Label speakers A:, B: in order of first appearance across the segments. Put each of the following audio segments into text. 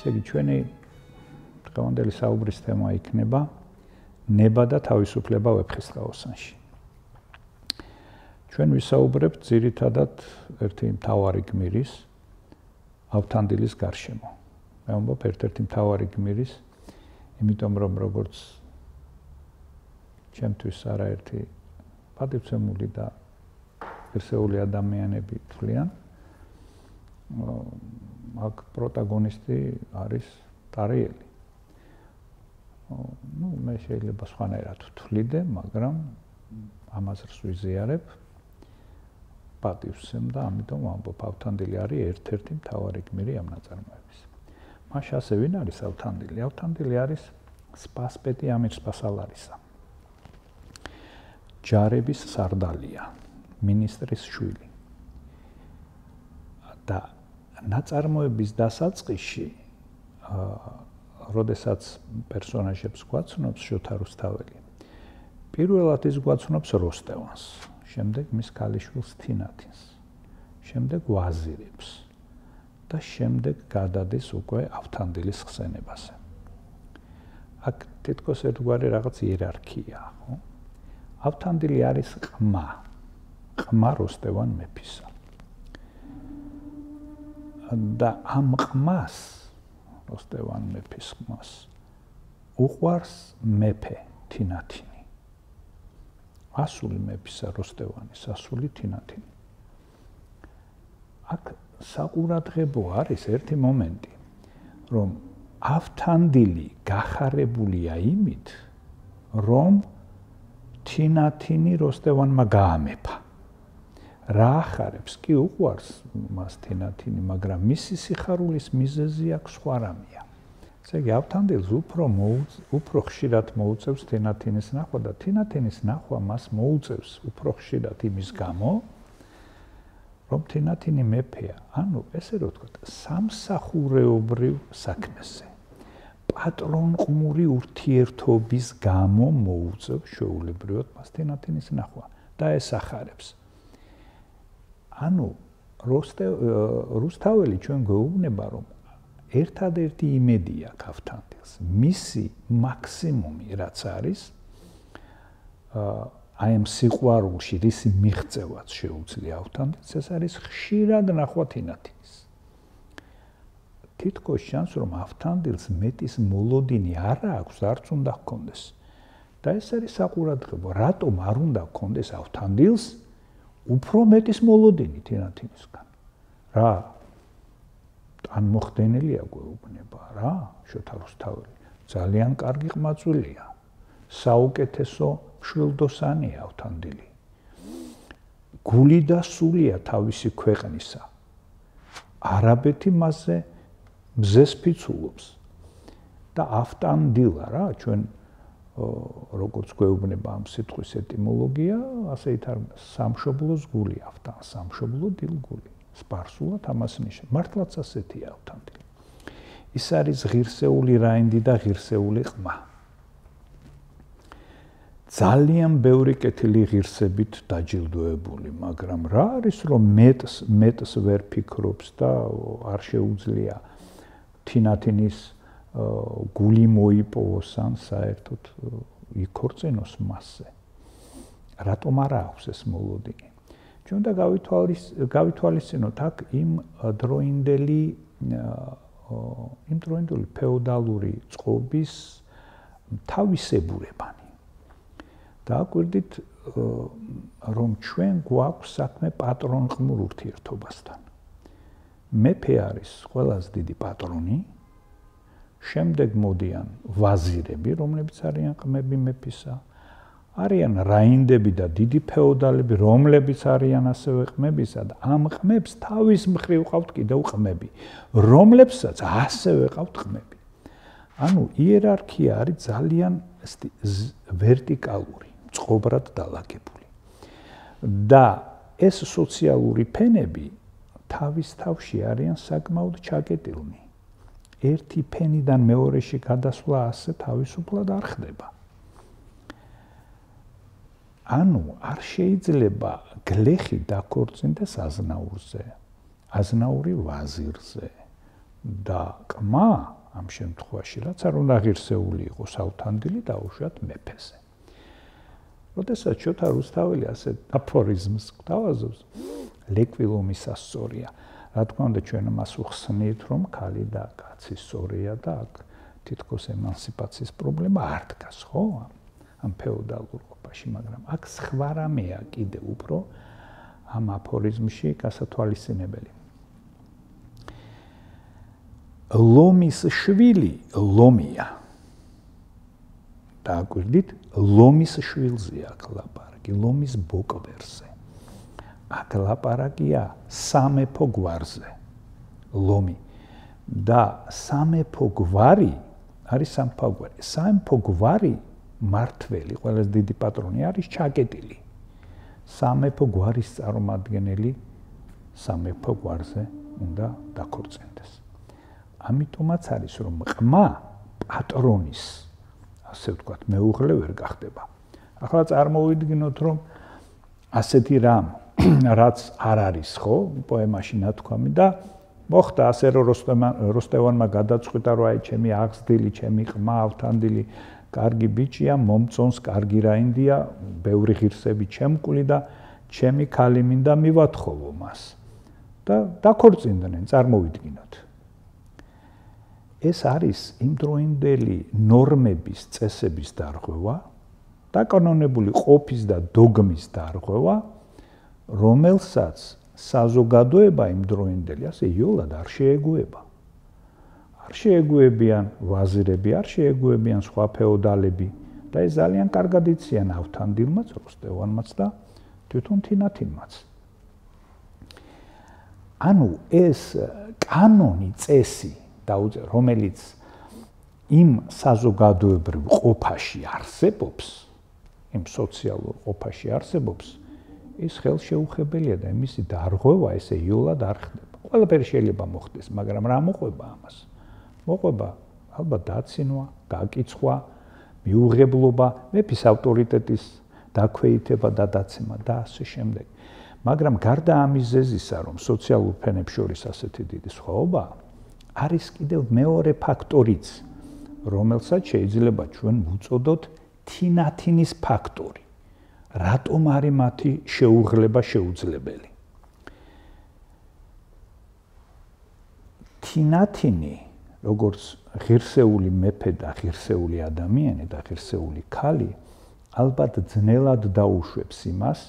A: ესე იგი ჩვენი დღევანდელი საუბრის თემა იქნება ნება და თავისუფლება ვეფხისტყაოსანში. ჩვენ ვისაუბრებთ ძირითადად ერთი მთავარი გმირის ავთანდილის გარშემო. მე ვამბობ ერთ-ერთი მთავარი გმირის, იმიტომ რომ როგორც ჩემთვის არაერთი პატივცემული და ღირსეული ადამიანები თვლიან, აქ პროტაგონისტი არის ტარიელი. მე შეიძლება სხვანაირად ვთვლიდე, მაგრამ ამას ვიზიარებ, პატივს და ამიტომ ვამბობ, ავთანდილი არის ერთ-ერთი მთავარი გმირი ამ ნაწარმოების. მაშ ასე ვინ არის ავთანდილი? ავთანდილი არის სპასპეტი ამირსპასალარისა. ჯარების სარდალია, მინისტრის შვილი. და ნაწარმოების დასაწყისში, როდესაც პერსონაჟებს გვაცნობს შოთა რუსთაველი, პირველად ის გვაცნობს როსტევანს, შემდეგ მის ქალიშვილს თინათინს, შემდეგ ვაზირებს და შემდეგ გადადის უკვე ავთანდილის ხსენებაზე. აქ თითქოს ერთგვარი რაღაც იერარქია, ხო? ავთანდილი არის ყმა როსტევან მეფისა. და ამ ყმას, როსტევან მეფის ყმას, უყვარს მეფე თინათინი. ასული მეფისა როსტევანის, ასული თინათინი. აქ საყურადღებო არის ერთი მომენტი, რომ ავთანდილი გახარებულია იმით, რომ თინათინი როსტევანმა გაამეფა. რა ახარებს კი უყვარს მას თინათინი, მაგრამ მისი სიხარულის მიზეზი აქ სხვა რამეა. ესე იგი ავთანდილს უფრო ხშირად მოუწევს თინათინის ნახვა და თინათინის ნახვა მას მოუწევს უფრო ხშირად იმის გამო, რომ თინათინი მეფეა, ანუ ესე რომ ვთქვათ, სამსახურეობრივ საქმეზე. პატრონყმური ურთიერთობის გამო მოუწევს შეუულებრივად მას თინათინის ნახვა და ეს ახარებს. ანუ რუსთაველი ჩვენ გვეუბნება, რომ ერთადერთი იმედი აქვს ავთანდილს, მისი მაქსიმუმი რაც არის, აი ამ სიყვარულში, რისი მიღწევაც შეუძლია ავთანდილს, ეს არის ხშირად ნახვა თინათინის. თითქოს ჩანს, რომ ავთანდილს მეტის მოლოდინი არ აქვს, არც უნდა ჰქონდეს. და ეს არის საყურადღებო, რატომ არ უნდა ჰქონდეს ავთანდილს უფრო მეტის მოლოდინი თინათინისგან. რა? ანმოხდენელია გვეუბნება რა, შოთა რუსთაველი. ძალიან კარგი ყმაწვილია. საუკეთესო მშვილდოსანია ავთანდილი. გული და სულია თავისი ქვეყნისა. არაბეთი მასზე მზეს ფიცულობს. და ავთანდილა რა, ჩვენ როგორც გვეუბნება ამ სიტყვის ეტიმოლოგია, ასე ითარგმნა სამშობლოს გული, სამშობლო დილგული. სპარსულად ამას ნიშნავს. მართლაც ასეთია ავთანდილი. ის არის ღირსეული რაინდი და ღირსეული ყმა. ძალიან ბევრი კეთილი ღირსებით დაჯილდოებული, მაგრამ რა არის რომ მეტს ვერ ფიქრობს და არ შეუძლია თინათინის გული მოიპოვოს ან საერთოდ იქორწინოს მასზე. რატომ არ აქვს ეს მოლოდინი? ჩვენ უნდა გავითვალისწინოთ აქ იმ დროინდელი ფეოდალური წყობის თავისებურებანი. დააკვირდით, რომ ჩვენ გვაქვს საქმე პატრონყმურ ურთიერთობასთან. მეფე არის ყველაზე დიდი პატრონი, შემდეგ მოდიან ვაზირები, რომლებიც არიან ყმები მეფისა, არიან რაინდები და დიდი ფეოდალები, რომლებიც არიან ასევე ყმებისა და ამ ყმებს თავის მხრივ ყავთ კიდევ ყმები, რომლებსაც ასევე ყავთ ყმები. ანუ იერარქია არის ძალიან ვერტიკალური, წყობრად დალაგებული. და ეს სოციალური ფენები თავის თავში არიან საკმაოდ ჩაკეტილნი. ერთი ფენიდან მეორეში გადასვლა ასე თავისუფლად არ ხდება. ანუ არ შეიძლება გლეხი დაქორწინდეს აზნაურზე, აზნაური ვაზირზე, და ყმა ამ შემთხვევაში რაც არ უნდა ღირსეული იყოს ავთანდილი დაუშვათ მეფეზე. როდესაც შოთა რუსთაველი ასეთ აფორიზმს გვთავაზობს, ლეკვილუმი სასწორია. რა თქმა უნდა ჩვენ მას ვხსნით, რომ ქალი და კაცი სწორია და აქ თითქოს ემანსიპაციის პრობლემა არ დგას, ხო? ამ ფეოდალურ ყოფაში, მაგრამ აქ სხვა რამეა კიდე უფრო ამ აფორიზმში გასათვალისწინებელი. ლომის შვილი ლომია. დააკვირდით, ლომის შვილზე აქ ლაპარაკი, ლომის ბოკვერზე. აქ ლაპარაკია სამეფო გვარზე. ლომი და სამეფო გვარი არის სამეფო გვარი. სამეფო გვარი მართველი, ყველაზე დიდი პატრონი არის ჩაკეტილი. სამეფო გვარის წარმომადგენელი სამეფო გვარზე უნდა დაქორწინდეს. ამიტომაც არის რომ ყმა პატრონის ასე ვთქვათ მეუღლე ვერ გახდება. ახლა წარმოვიდგინოთ რომ ასეთი რამ რაც არ არის ხო პოემაში ნათქვამი და მოხდა ასე რომ როსტევანმა გადაწყვიტა რომ აი ჩემი აღზრდილი, ჩემი ყმა ავთანდილი კარგი ბიჭია, მომწონს, კარგი რაინდია, ბევრი ღირსები ჩემკული და ჩემი ქალი მინდა მივათხოვო მას. და დაქორწინდნენ, წარმოვიდგინოთ. ეს არის იმდროინდელი ნორმების, წესების დარღვევა, დაკანონებული ყოფის და დოგმის დარღვევა, რომელსაც საზოგადოება იმდროინდელი ასე იოლად არ შეეგუება. არ შეეგუებიან ვაზირები, არ შეეგუებიან სხვა ფეოდალები და ეს ძალიან კარგად იციან ავთანდილმაც, როსტევანმაც და თვითონ თინათინმაც. ანუ ეს კანონი, წესი, რომელიც იმ საზოგადოებრივ ყოფაში არსებობს, იმ სოციალურ ყოფაში არსებობს, ის ხელშეუხებელია და მისი დარღვევა ესე იოლად არ ხდება. ყველაფერი შეიძლება მოხდეს, მაგრამ რა მოყვება ამას? მოყვება ალბათ დაცინვა, გაკიცხვა, მიუღებლობა, მეფის ავტორიტეტის დაქვეითება და დაცემა და ასე შემდეგ. მაგრამ გარდა ამის ზეზისა, რომ სოციალურ ფენებს შორის ასეთი დიდი სხვაობა არის კიდევ მეორე ფაქტორიც, რომელსაც შეიძლება ჩვენ ვუწოდოთ თინათინის ფაქტორი. რატომ არის მათი შეუღლება შეუძლებელი? თინათინი, როგორც ღირსეული მეფე და ღირსეული ადამიანი და ღირსეული ქალი, ალბათ ძნელად დაუშვებს იმას,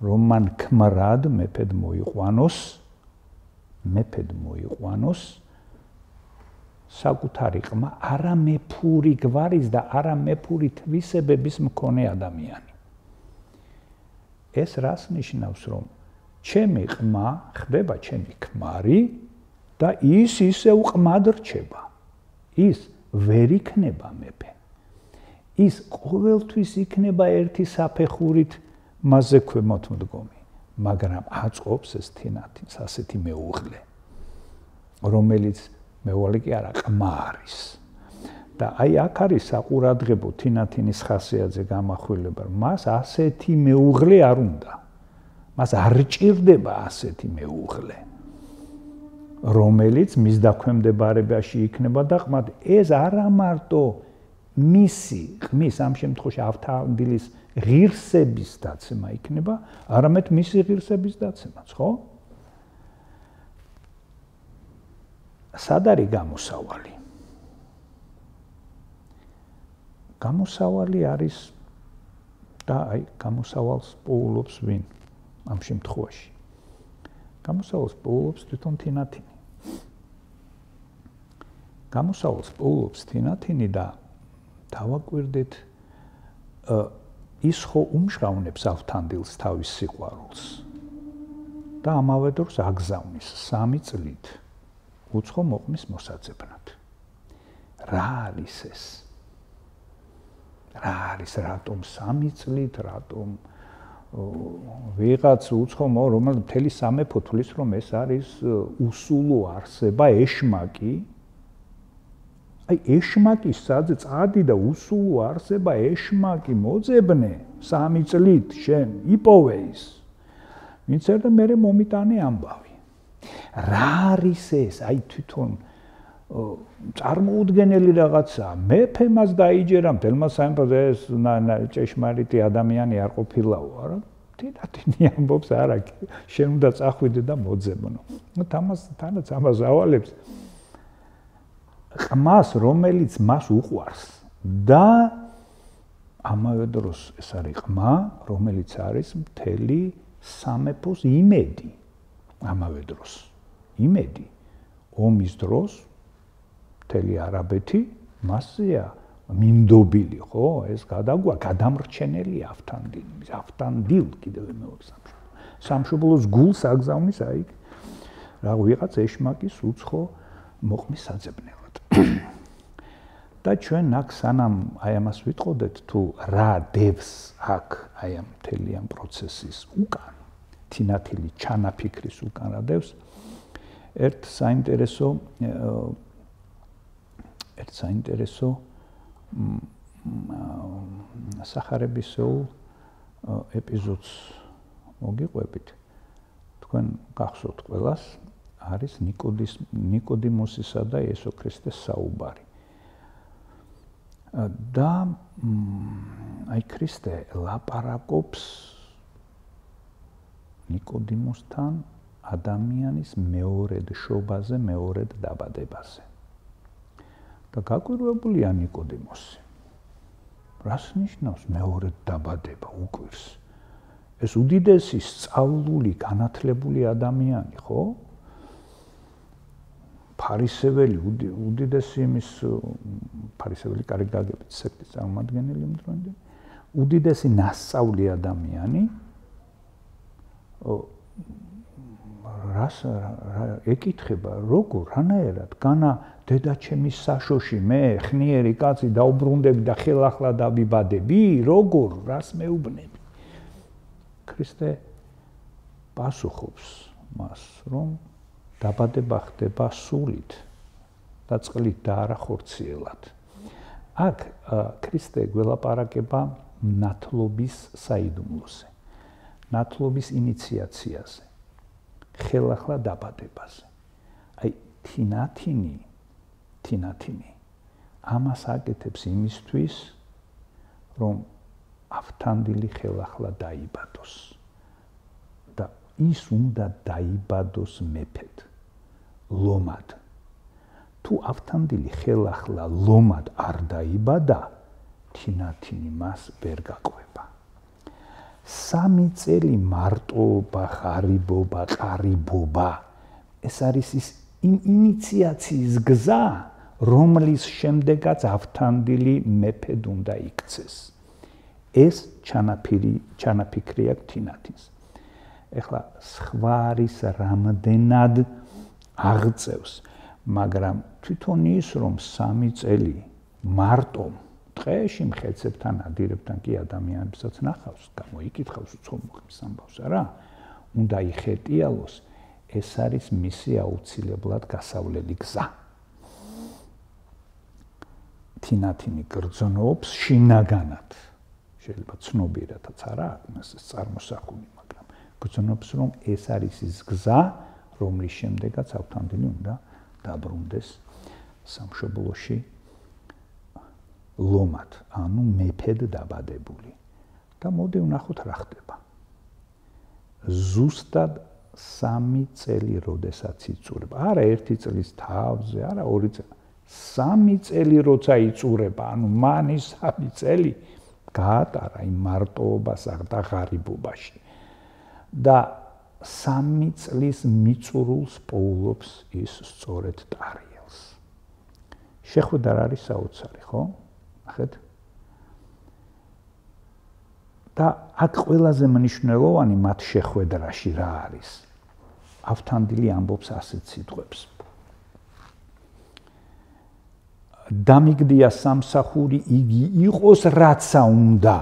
A: რომ მან ქმრად მეფედ მოიყვანოს საკუთარი ყმა არამეფური გვარის და არამეფური თვისებების მქონე ადამიანი. ეს რას ნიშნავს, რომ ჩემი ყმა ხდება ჩემი ქმარი და ის ისევ ყმად რჩება. ის ვერ იქნება მეფე. ის ყოველთვის იქნება ერთი საფეხურით მასზე ქვემოთ მდგომი, მაგრამ აწყობს ეს თინათინს ასეთი მეუღლე, რომელიც მეუღლე კი არა, ყმა არის. და აი აქ არის საყურადღებო თინათინის ხასიათზე გამახვილება, რომ მას ასეთი მეუღლე არ უნდა. მას არ ჭირდება ასეთი მეუღლე, რომელიც მის დაქვემდებარებაში იქნება და ყმად. ეს არა მარტო მისი ყმის ამ შემთხვევაში ავთანდილის ღირსების დაცემა იქნება, არამედ მისი ღირსების დაცემაც, ხო? სად არის გამოსავალი? გამოსავალი არის და აი გამოსავალს პოულობს ვინ ამ შემთხვევაში? გამოსავალს პოულობს თვითონ თინათინი. გამოსავალს პოულობს თინათინი და დავაკვირდით ის ხო უმშრავნებს ავთანდილს თავის სიყვარულს და ამავე დროს აგზავნის 3 წლით უცხო მოყმის მოსაძებნად. რა არის ეს? რა არის რატომ 3 წლით, რატომ ვიღაც უცხო რომელიც მთელი სამეფო თulis რომ ეს არის უსულო არსება, ეშმაკი. აი ეშმაკი სადაც წადი და უსულო არსება ეშმაკი მოძებნე 3 წლით შენ იპოვე ის. ვინც ერთა მე მომიტანე ამბავი. რა არის ეს? აი თვითონ წარმოუდგენელი რაღაცა. მეფემაც დაიჯერა მთელმა სამეფოზე ეს ჭეშმარიტი ადამიანი არ ყოფილაო, არა? თინათინი ამბობს, არა, შენ უნდა წახვიდე და მოძებნო. თანაც ამას ავალებს ყმას, რომელიც მას უყვარს და ამავე დროს ეს არის ყმა, რომელიც არის მთელი სამეფოს იმედი. ამავე დროს იმედი ომის დროს მთელი არაბეთი მასია მინდობილი, ხო? ეს გადამრჩენელი ავთანდილ კიდევ მეორე სამშობლოს გულს აგზავნის აი რა ვიღაც ეშმაკის უცხო მოყმის საძებნელად. და ჩვენ აქ სანამ აი ამას ვიტყოდეთ თუ რა დევს აქ აი ამ მთელი ამ პროცესის უკან თინათილი ჩანაფიქრის უკან რა დევს ერთ საინტერესო სახარებისეულ ეპიზოდს მოგიყვებით. თქვენ გახსოვთ ყველას არის ნიკოდიმოსისა და იესო ქრისტეს საუბარი. და აი ქრისტე ლაპარაკობს ნიკოდიმოსთან ადამიანის მეორედ შობაზე, მეორედ დაბადებაზე. და გაკვირვებულია ნიკოდიმოსი. რას ნიშნავს მეორედ დაბადება უკვირს? ეს უდიდესი სწავლული, განათლებული ადამიანი, ხო? ფარისეველი, უდიდესი იმის ფარისეველი კარგი გაგებით სექტის წარმომადგენელი იმდროინდელი, უდიდესი ნასწავლი ადამიანი, რას ეკითხება, როგორ, რანაირად, განა დედაჩემის საშოში მე ხნიერი კაცი დაუბრუნდები და ხელახლა დავიბადები, როგორ, რას მეუბნები? ქრისტე პასუხობს მას, რომ დაბადება ხდება სულით და წყლით და არა ხორციელად. აქ ქრისტე გველაპარაკება ნათლობის საიდუმლოზე, ნათლობის ინიციაციაზე, ხელახლა დაბადებაზე. აი თინათინი ამას აკეთებს იმისთვის, რომ ავთანდილი ხელახლა დაიბადოს და ის უნდა დაიბადოს მეფედ, ლომად. თუ ავთანდილი ხელახლა ლომად არ დაიბადა, თინათინი მას ვერ გაყვება. 3 წელი მარტოობა, ღარიბობა, ყარიბობა, ეს არის ის ინიციაციის გზა, რომლის შემდეგაც ავთანდილი მეფედ უნდა იქცეს. ეს ჩანაფიქრი აქვს თინათინს. ეხლა სხვა არის რამდენად აღწევს, მაგრამ თვითონ ის რომ 3 წელი მარტო დღეში მხეცებთან, ადირებთან კი ადამიანებსაც ნახავს, გამოიკითხავს უცხომოყმის ამბავს, არა? უნდა იხეტიალოს, ეს არის მისი აუცილებლად გასავლელი გზა. თინათინი გრძნობს შინაგანად. შეიძლება ცნობიერადაც არა აქვს ეს წარმოსახული, მაგრამ გრძნობს, რომ ეს არის ის გზა, რომლის შემდეგაც ავთანდილი უნდა დაბრუნდეს სამშობლოში ლომად, ანუ მეფედ დაბადებული. და მოდი ვნახოთ რა ხდება. ზუსტად 3 წელი როდესაც იწურება, არა 1 წლის თავზე, არა 2 წელი, 3 წელი როცა იწურება, ანუ მან ის 3 წელი გაატარა იმ მარტოობასა და ღარიბობაში. და 3 წლის მიწურულს პოულობს ის სწორედ ტარიელს. შეხვედრა არის საოცარი, ხო? ნახეთ. და აქ ყველაზე მნიშვნელოვანი მათ შეხვედრაში რა არის? ავთანდილი ამბობს ასეთ სიტყვებს. დამიგდია სამსახური იგი იყოს რაცა უნდა,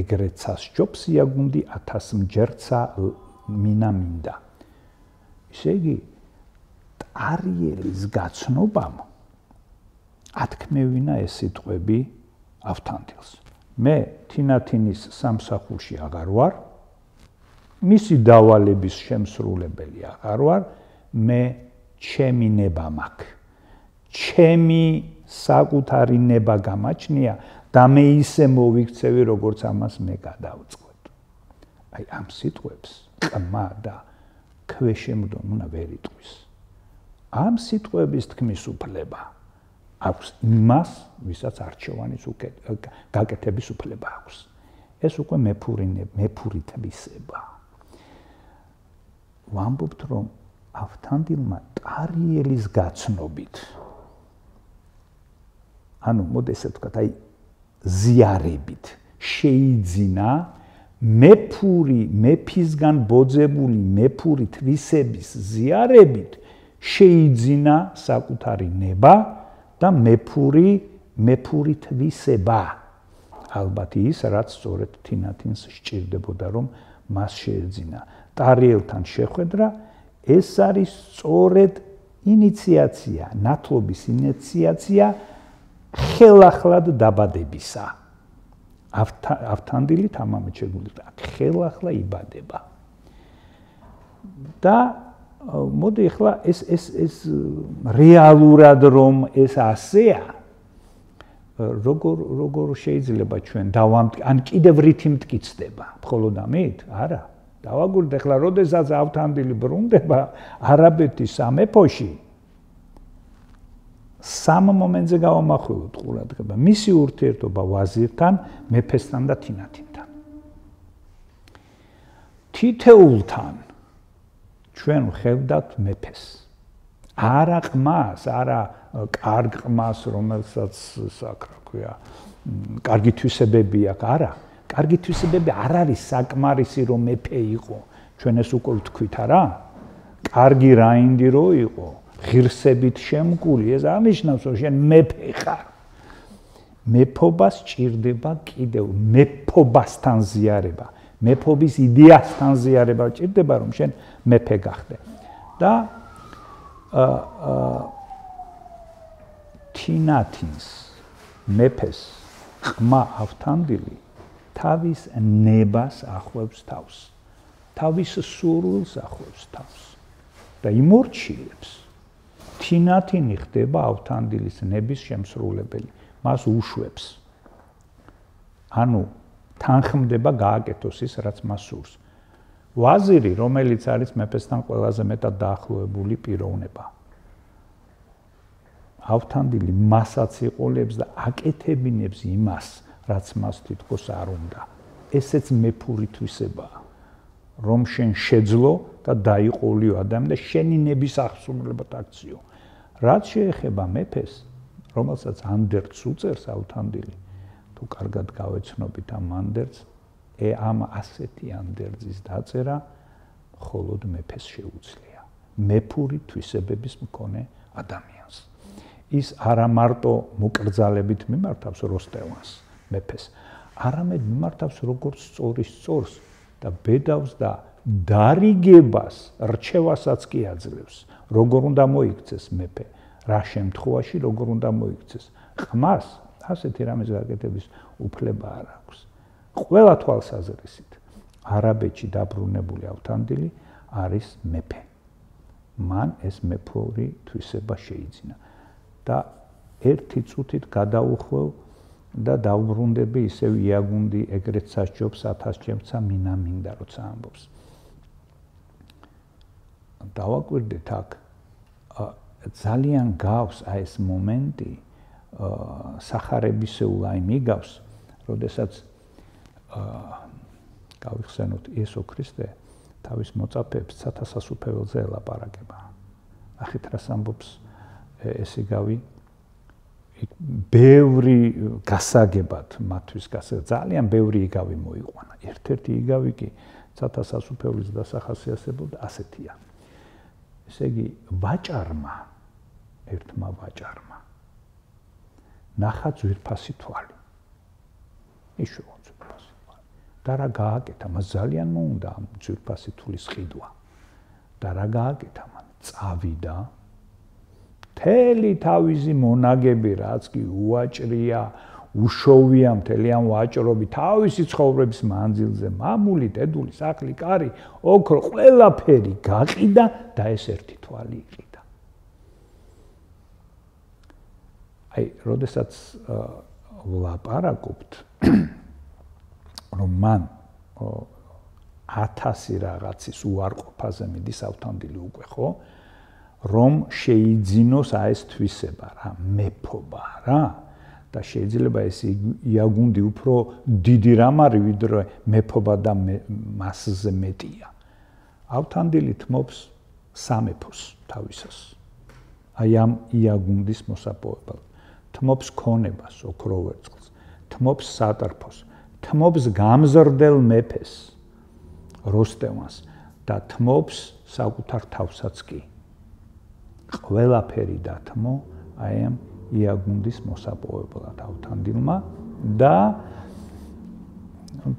A: ეგრეცა სჯობს იაგუნდი 1000 მჯერცა მინამინდა. ისე იგი ტარიელის გაცნობამ ათქმევინა ეს სიტყვები ავთანდილს. მე თინათინის სამსახურში აღარ ვარ, მისი დავალების შემსრულებელი აღარ ვარ, მე ჩემი ნება მაქვს. ჩემი საკუთარი ნება გამაჩნია და მე ისე მოვიქცევი, როგორც ამას მე გადავწყვეტ. აი ამ სიტყვებს ყმა და ქვეშემდომ უნდა ვერ იტყვის. ამ სიტყვების თქმის უფლება აქვს იმას, ვისაც არჩევანის გაკეთების უფლება აქვს. ეს უკვე მეფური თვისება. ვამბობთ, რომ ავთანდილმა ტარიელის გაცნობით, ანუ მოდი ესე ვთქვათ, აი ზიარებით შეიძინა მეფისგან ბოძებული მეფური თვისების ზიარებით შეიძინა საკუთარი ნება და მეფური თვისება. ალბათ ის, რაც სწორედ თინათინს სჭირდებოდა, რომ მას შეეძინა. ტარიელთან შეხვედრა ეს არის სწორედ ინიციაცია, ნათლობის ინიციაცია ხელახლად დაბადებისა. ავთანდილი თამამად შეგვიძლია ხელახლა იბადება. და მოდი ახლა ეს რეალურად რომ ეს ასეა, როგორ შეიძლება ჩვენ ან კიდევ რითი მტკიცდება, მხოლოდ ამით? არა. დავაგვირდეთ ახლა, როდესაც ავთანდილი ბრუნდება არაბეთის სამეფოში, სამ მომენტზე გავამახვილოთ ყურადღება. მისი ურთიერთობა ვაზირთან, მეფესთან და თინათინთან. თითეულთან ჩვენ ვხედავთ მეფეს. არა ყმას, არა კარგ ყმას, რომელსაც რა ქვია, კარგი თვისებები აქვს, არა. კარგი თვისებები არ არის საკმარისი, რომ მეფე იყო. ჩვენ ეს უკვე ვთქვით, არა? კარგი რაინდი რო იყო, ღირსებით შემკული, ეს აღნიშნავს, რომ შენ მეფე ხარ. მეფობას ჭირდება კიდევ მეფობასთან ზიარება, მეფობის იდეასთან ზიარება ჭირდება, რომ შენ მეფე გახდე. და თინათინს მეფეს ყმა ავთანდილი თავის ნებას ახვევს თავს, თავის სურვილს ახვევს თავს და იმორჩილებს. თინათინი ხდება ავთანდილის ნების შემსრულებელი, მას უშვებს. ანუ თანხმდება გააკეთოს ის, რაც მას სურს. ვაზირი, რომელიც არის მეფესთან ყველაზე მეტად დაახლოებული პიროვნება. ავთანდილი მასაც იყოლებს და აკეთებინებს იმას, რაც მას თითქოს არ უნდა. ესეც მეფური თვისებაა, რომ შენ შეძლო და დაიყოლიო ადამიანი და შენი ნების აღსრულებად აქციო. რაც შეეხება მეფეს, რომელსაც ანდერძს უწერს ავთანდილი, თუ კარგად გავეცნობით ამ ანდერძს, ამ ასეთი ანდერძის დაწერა მხოლოდ მეფეს შეუძლია. მეფური თვისებების მქონე ადამიანს. ის არა მარტო მოკრძალებით მიმართავს როსტევანს, მეფეს, არამედ მიმართავს როგორც სწორის სწორს და ბედავს და დარიგებას, რჩევასაც კი აძლევს. როგორ უნდა მოიქცეს მეფე, რა შემთხვევაში როგორ უნდა მოიქცეს. ყმას ასეთი რამის გაკეთების უფლება არ აქვს. ყველა თვალსაზრისით არაბეთში დაბრუნებული ავთანდილი არის მეფე. მან ეს მეფური თვისება შეიძინა და ერთი წუთით გადაუხვევ და დავბრუნდები ისევ იაგუნდი ეგრეთ სასჯობს 1000 ჩემცა მინამინდა როცა ამბობს. დავაკვირდეთ აქ ძალიან გავს ეს მომენტი სახარებისეულ აი მიგავს, როდესაც გავიხსენოთ იესო ქრისტე თავის მოწაფეებს სათასასუფეველზე ელაპარაკება. ახეთ რას ამბობს ესიგავი ბევრი გასაგებად მათთვის ძალიან ბევრი იგავი მოიყვანა. ერთ-ერთი იგავი კი სათასასუფეველის დასახასიათებლად ასეთია. ესე იგი ვაჭარმა, ერთმა ვაჭარმა ნახა ძვირფასი თვალი. იშოვა ძვირფასი თვალი. და რა გააკეთა? მას ძალიან მოუნდა ამ ძვირფასი თვლის ყიდვა. და რა გააკეთა მან? წავიდა მთელი თავისი მონაგები, რაც კი უაჭრია, უშოვია მთელი ამ ვაჭრობი, თავისი ცხოვრების მანძილზე, მამული, დედული, სახლი, კარი, ოქრო, ყველაფერი გაყიდა და ეს ერთი თვალი იყიდა. აი, როდესაც ვლაპარაკობთ, რომ მან 1000 რაღაცის უარყოფაზე მიდის ავთანდილი უკვე, ხო? რომ შეიძინოს ეს თვისება რა, მეფობა რა და შეიძლება ეს იაგუნდი უფრო დიდი რამ არის ვიდრე მეფობა და მასზე მეტია. ავთანდილი თმობს სამეფოს თავისას. აი ამ იაგუნდის მოსაპოვებლად. თმობს ქონებას, ოქრო ვერცხლს, თმობს სატრფოს, თმობს გამზრდელ მეფეს, როსტევანს და თმობს საკუთარ თავსაც კი. ყველაფერი დათმო აი ამ იაგუნდის მოსაპოვებლად ავთანდილმა და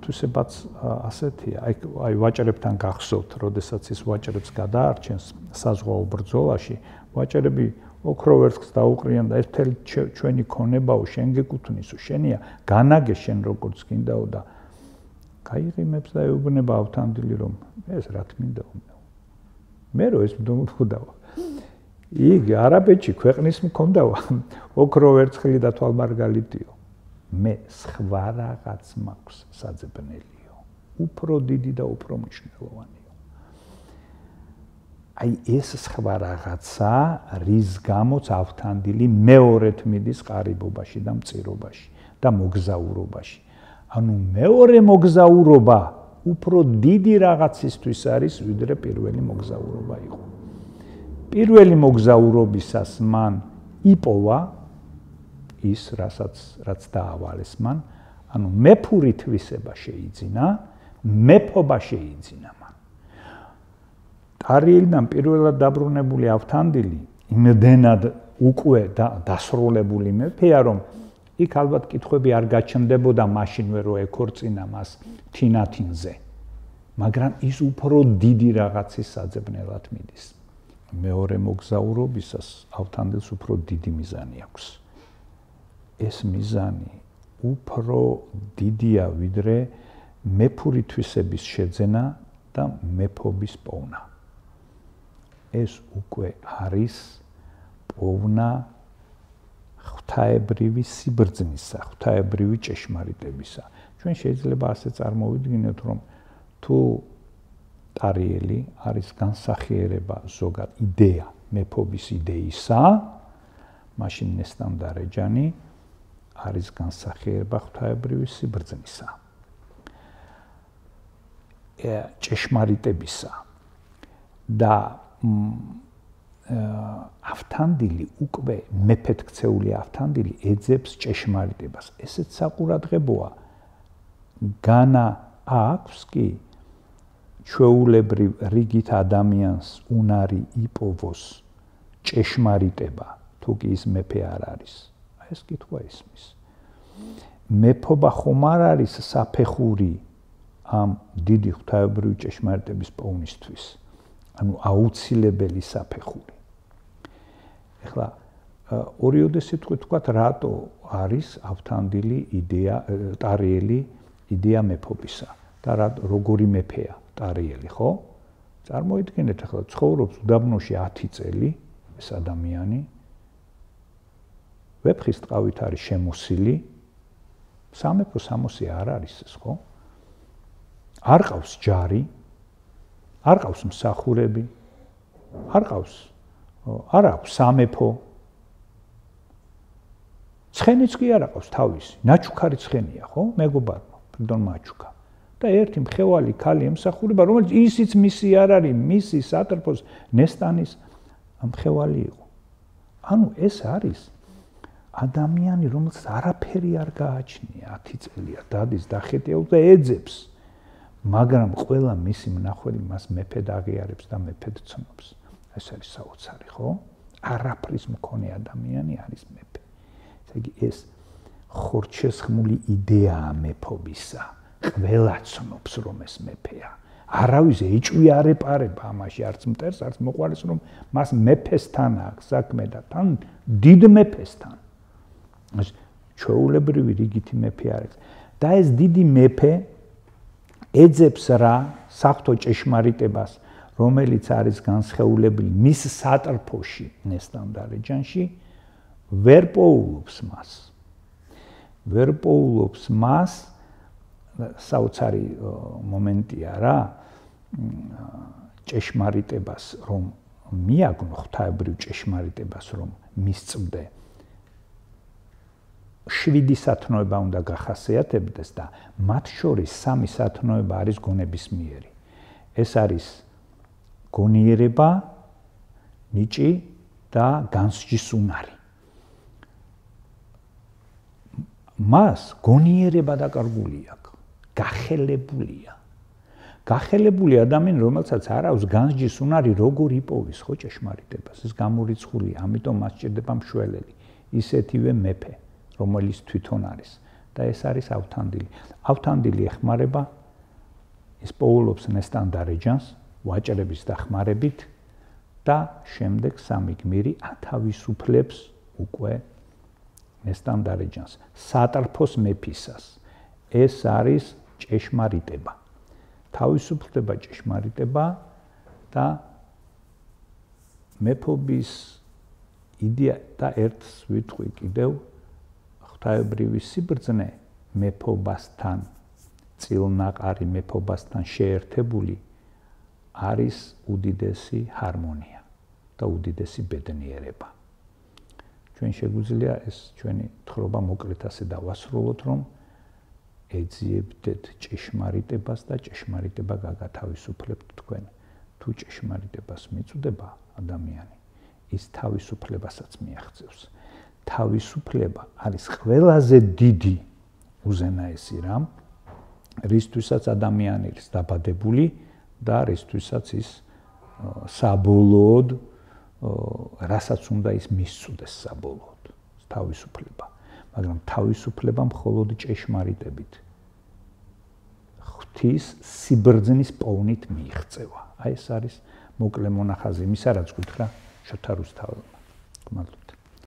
A: თვისებაც ასეთია. აი ვაჭრებთან გახსოვთ, როდესაც ის ვაჭრებს გადაარჩენს საზღვაო ბრძოლაში, ვაჭრები ოქრო ვერცხლს დაუყრიან და ეს მთელი ჩვენი ქონებაო, შენ გეკუთვნისო, შენია, განაგე შენ როგორც გინდაო და გაიღიმებს და ეუბნება ავთანდილი, რომ ეს რა თმინდაო. მე რო ეს მდომხდავა. იგი არაბეთში ქვეყნის მქონდავა, ოქრო ვერცხლი და თვალმარგალიტიო. მე სხვა რაღაც მაქვს საძებნელიო, უფრო დიდი და უფრო მნიშვნელოვანიო. აი ეს სხვა რაღაცა, რის გამოც ავთანდილი მეორედ მიდის ყარიბობაში და მწირობაში და მოგზაურობაში. ანუ მეორე მოგზაურობა უფრო დიდი რაღაცისთვის არის, ვიდრე პირველი მოგზაურობა იყო. პირველი მოგზაურობისას მან იპოვა ის, რაც დაავალეს მან, ანუ მეფური თვისება შეიძინა, მეფობა შეიძინა მან. ტარიელიდან პირველად დაბრუნებული ავთანდილი იმდენად უკვე დასრულებული მეფეა, რომ იქ ალბათ კითხვები არ გაჩნდებოდა მაშინვე რო ეკორწინა მას თინათინზე, მაგრამ ის უფრო დიდი რაღაცის საძებნელად მიდის. მეორე მოგზაურობისას ავთანდილს უფრო დიდი მიზანი აქვს. ეს მიზანი უფრო დიდია ვიდრე მეფური თვისების შეძენა და მეფობის პოვნა. ეს უკვე არის პოვნა ღვთაებრივი სიბრძნისა, ღვთაებრივი ჭეშმარიტებისა. ჩვენ შეიძლება ასე წარმოვიდგინოთ, რომ თუ ტარიელი არის განსახიერება ზოგად იდეა, მეფობის იდეისა, მაშინ ნესტან-დარეჯანი არის განსახიერება ღვთაებრივი სიბრძნისა. ჭეშმარიტებისა და ავთანდილი უკვე მეფედ ქცეული ავთანდილი ეძებს ჭეშმარიტებას. ესეც საყურადღებოა. განა აქვს კი ჩვეულებრივ რიგით ადამიანს უნარი იპოვოს ჭეშმარიტება, თუ კი ის მეფე არ არის. აი ეს კითხვა ისმის. მეფობა ხომ არ არის საფეხური ამ დიდი ღვთაებრივი ჭეშმარიტების პოვნისთვის. ანუ აუცილებელი საფეხური. ეხლა ორიოდე სიტყვით ვთქვათ, რატო არის ავთანდილი იდეა, ტარიელი იდეა მეფობისა და როგორი მეფეა ტარიელი, ხო? წარმოიდგინეთ, ახლა ცხოვრობს უდაბნოში 10 წელი ეს ადამიანი. ვეფხის ტყავით არის შემოსილი. სამეფო სამოსი არ არის ეს, ხო? არ ყავს ჯარი, არ ყავს მსახურები, არ აქვს სამეფო. ცხენიც კი არ აქვს თავისი, ნაჩუქარი ცხენია, ხო? მეგობარმა, ფრიდონ მაჩუკა. და ერთი მხევალი ქალი ემსახურება, რომელიც ისიც მისი არ არის, მისი სატრფოს ნესტანის მხევალი იყო. ანუ ეს არის ადამიანი, რომელსაც არაფერი არ გააჩნია, 10 წელია დადის დახეტიაოს და ეძებს. მაგრამ ყველა მისი მნახველი მას მეფედ აღიარებს და მეფედ ცნობს. ეს არის საოცარი, ხო? არაფრის მქონე ადამიანი არის მეფე. ესე იგი ეს ხორჩესხმული იდეაა მეფობისა. ყველა ცნობს, რომ ეს მეფეა. არავის ეჭვი არ ეპარება ამაში, არც მტერს, არც მოყვარეს, რომ მას მეფესთან აქვს საქმე და თან დიდ მეფესთან. ეს ჩვეულებრივი რიგითი მეფე არის. და ეს დიდი მეფე ეძებს რა საღვთო ჭეშმარიტებას, რომელიც არის განსხეულებული მის სატრფოში, ნესტან-დარეჯანში, ვერ პოულობს მას. ვერ პოულობს მას საოცარი მომენტია რა ჭეშმარიტებას რომ მიაგნო ღვთაებრივ ჭეშმარიტებას რომ მისწვდე 7 სათნოება უნდა გახასიათებდეს და მათ შორის 3 სათნოება არის გონებისმიერი. ეს არის გონიერება, ნიჭი და განსჯის უნარი. მას გონიერება დაკარგული აქვს, გახელებულია. გახელებული ადამიანი, რომელსაც არ აქვს განსჯის უნარი, როგორ იპოვის ხო ჭეშმარიტებას? ეს გამორიცხულია, ამიტომ მას სჭირდება მშველელი, ისეთივე მეფე, რომელიც თვითონ არის და ეს არის ავთანდილი. ავთანდილი ეხმარება ის პოულობს ნესტან დარეჯანს ვაჭრების დახმარებით და შემდეგ სამი გმირი ათავისუფლებს უკვე ნესტან დარეჯანს სატრფოს მეფისას. ეს არის ჭეშმარიტება. თავისუფლდება ჭეშმარიტება და მეფობის იდეა და ერთს ვიტყვი კიდევ ღვთაებრივი სიბრძნე მეფობასთან წილნაყარი მეფობასთან შეერთებული არის უდიდესი ჰარმონია და უდიდესი ბედნიერება. ჩვენ შეგვიძლია ეს ჩვენი თხრობა მოკლედ ასე დავასრულოთ, რომ ეძიებდეთ ჭეშმარიტებას და ჭეშმარიტება გაგათავისუფლებთ თქვენ. თუ ჭეშმარიტებას მიწვდება ადამიანი, ის თავისუფლებასაც მიაღწევს. თავისუფლება არის ყველაზე დიდი უზენაესი რამ, რისთვისაც ადამიანი არის დაბადებული და რისთვისაც ის საბოლოოდ რასაც უნდა ის მისწვდეს საბოლოოდ, თავისუფლება. მაგრამ თავისუფლება მხოლოდ ჭეშმარიტებით ღვთის სიბრძნის პოვნით მიიღწევა. აი ეს არის მოკლე მონახაზი იმისა, რაც გითხრა შოთა რუსთაველმა. გმადლობთ.